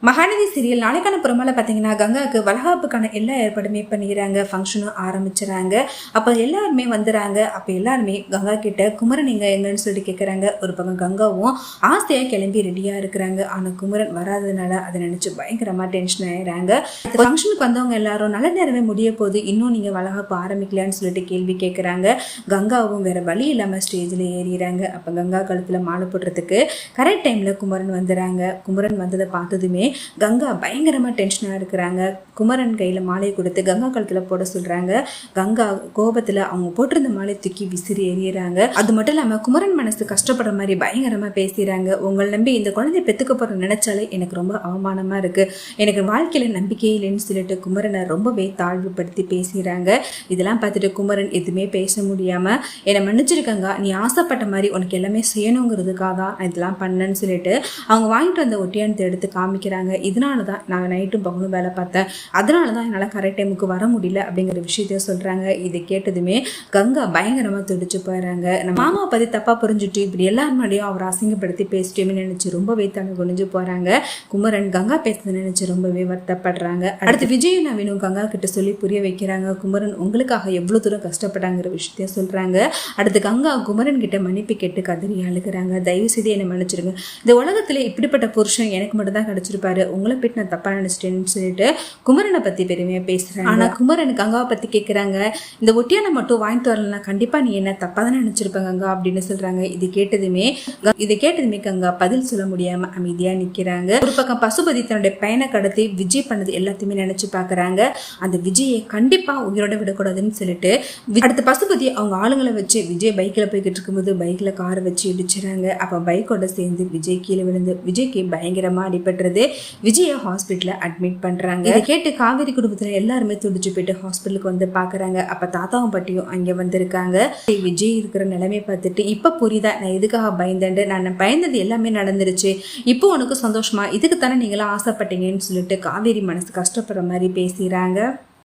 Mahanadi serial நாளைக்கான புறமால பார்த்தீங்கன்னா கங்காவுக்கு வளகாப்புக்கான எல்லா ஏற்பாடுமே பண்ணிடுறாங்க. ஃபங்க்ஷனும் ஆரம்பிச்சுறாங்க. அப்போ எல்லாருமே வந்துடுறாங்க. அப்போ எல்லாருமே கங்கா கிட்ட குமரன் எங்கன்னு சொல்லிட்டு கேட்குறாங்க. ஒரு பக்கம் கங்காவும் ஆசையாக கிளம்பி ரெடியாக இருக்கிறாங்க. ஆனால் குமரன் வராததுனால அதை நினச்சி பயங்கரமாக டென்ஷன் ஆயிடுறாங்க. ஃபங்க்ஷனுக்கு வந்தவங்க எல்லாரும் நல்ல நேரமே முடிய போது இன்னும் நீங்கள் வளகாப்பு ஆரம்பிக்கலான்னு சொல்லிட்டு கேள்வி கேட்குறாங்க. கங்காவும் வேற வழி இல்லாமல் ஸ்டேஜில் ஏறிடுறாங்க. அப்போ கங்கா கழுத்தில் மாலை போடுறதுக்கு கரெக்ட் டைமில் குமரன் வந்துடுறாங்க. குமரன் வந்ததை பார்த்ததுமே கங்கா பயங்கரமாக டென்ஷனாக இருக்கிறாங்க. குமரன் கையில் மாலையை கொடுத்து கங்கா கழுத்தில் போட சொல்கிறாங்க. கங்கா கோபத்தில் அவங்க போட்டிருந்த மாலையை தூக்கி விசிறி எறிகிறாங்க. அது மட்டும் இல்லாமல் குமரன் மனசு கஷ்டப்படுற மாதிரி பயங்கரமாக பேசுகிறாங்க. உங்களை நம்பி இந்த குழந்தைய பெற்றுக்க போகிற நினைச்சாலே எனக்கு ரொம்ப அவமானமாக இருக்குது, எனக்கு வாழ்க்கையில் நம்பிக்கை இல்லைன்னு சொல்லிட்டு குமரனை ரொம்பவே தாழ்வுபடுத்தி பேசுகிறாங்க. இதெல்லாம் பார்த்துட்டு குமரன் எதுவுமே பேச முடியாமல் என்னை மன்னிச்சிருக்காங்க, நீ ஆசைப்பட்ட மாதிரி உனக்கு எல்லாமே செய்யணுங்கிறதுக்காக தான் இதெல்லாம் பண்ணேன்னு சொல்லிட்டு அவங்க வாங்கிட்டு வந்த ஒட்டியானத்தை எடுத்து காமிக்கிறாங்க. இதனால தான் நான் நைட்டும் பகலும் வேலை பார்த்தேன், அதனால தான் என்னால் கரெக்ட் டைமுக்கு வர முடியல அப்படிங்கிற விஷயத்தையும் சொல்கிறாங்க. இதை கேட்டதுமே கங்கா பயங்கரமாக துடிச்சு போயிடறாங்க. நம்ம மாமாவை பற்றி தப்பாக புரிஞ்சுட்டு இப்படி எல்லாரும் முன்னாடியும் அவரை அசிங்கப்படுத்தி பேசிட்டேன்னு நினச்சி ரொம்பவே தனி குனிஞ்சு போகிறாங்க. குமரன் கங்கா பேசுறதை நினச்சி ரொம்பவே வருத்தப்படுறாங்க. அடுத்து விஜய் நவீனும் கங்கா கிட்ட சொல்லி புரிய வைக்கிறாங்க. குமரன் உங்களுக்காக எவ்வளோ தூரம் கஷ்டப்பட்டாங்கிற விஷயத்தையும் சொல்கிறாங்க. அடுத்து கங்கா குமரன் கிட்ட மன்னிப்பு கேட்டு கதறி அழுகிறாங்க. தயவு செய்து என்னை மன்னிச்சிருங்க, இந்த உலகத்தில் இப்படிப்பட்ட புருஷன் எனக்கு மட்டும் தான் கிடைச்சிருப்பாரு, உங்களை போயிட்டு நான் தப்பா நினைச்சிட்டேன்னு சொல்லிட்டு குமரனை பத்தி பெருமையா பேசுறாங்க. ஆனா குமரன் கங்காவை பத்தி கேட்கிறாங்க. இந்த ஒட்டியானை மட்டும் வாங்கிட்டு வரலன்னா கண்டிப்பா நீ என்ன தப்பா தானே நினைச்சிருப்ப கங்கா அப்படின்னு சொல்றாங்க. இதை கேட்டதுமே கங்கா பதில் சொல்ல முடியாம அமைதியா நிக்கிறாங்க. ஒரு பக்கம் பசுபதி தன்னுடைய பையனை கடத்தி விஜய் பண்ணது எல்லாத்தையுமே நினைச்சு பாக்குறாங்க. அந்த விஜயை கண்டிப்பா உயிரோட விடக்கூடாதுன்னு சொல்லிட்டு அடுத்த பசுபதி அவங்க ஆளுங்களை வச்சு விஜய் பைக்ல போய்கிட்டு இருக்கும்போது பைக்ல காரை வச்சு இடிச்சுறாங்க. அப்ப பைக்கோட சேர்ந்து விஜய் கீழே விழுந்து விஜய்க்கு பயங்கரமா அடிபட்டுறது. விஜயை ஹாஸ்பிட்டலில் அட்மிட் பண்ணுறாங்க. இதை கேட்டு காவேரி குடும்பத்தில் எல்லாருமே துடிச்சு போயிட்டு ஹாஸ்பிட்டலுக்கு வந்து பார்க்குறாங்க. அப்போ தாத்தாவும் பாட்டியும் அங்கே வந்திருக்காங்க. விஜய் இருக்கிற நிலைமை பார்த்துட்டு இப்போ புரியுதா நான் எதுக்காக பயந்தேன்ட்டு, நான் பயந்தது எல்லாமே நடந்துருச்சு, இப்போ உனக்கு சந்தோஷமா, இதுக்கு தானே நீங்களாம் ஆசைப்பட்டீங்கன்னு சொல்லிட்டு காவேரி மனசு கஷ்டப்படுற மாதிரி பேசுகிறாங்க.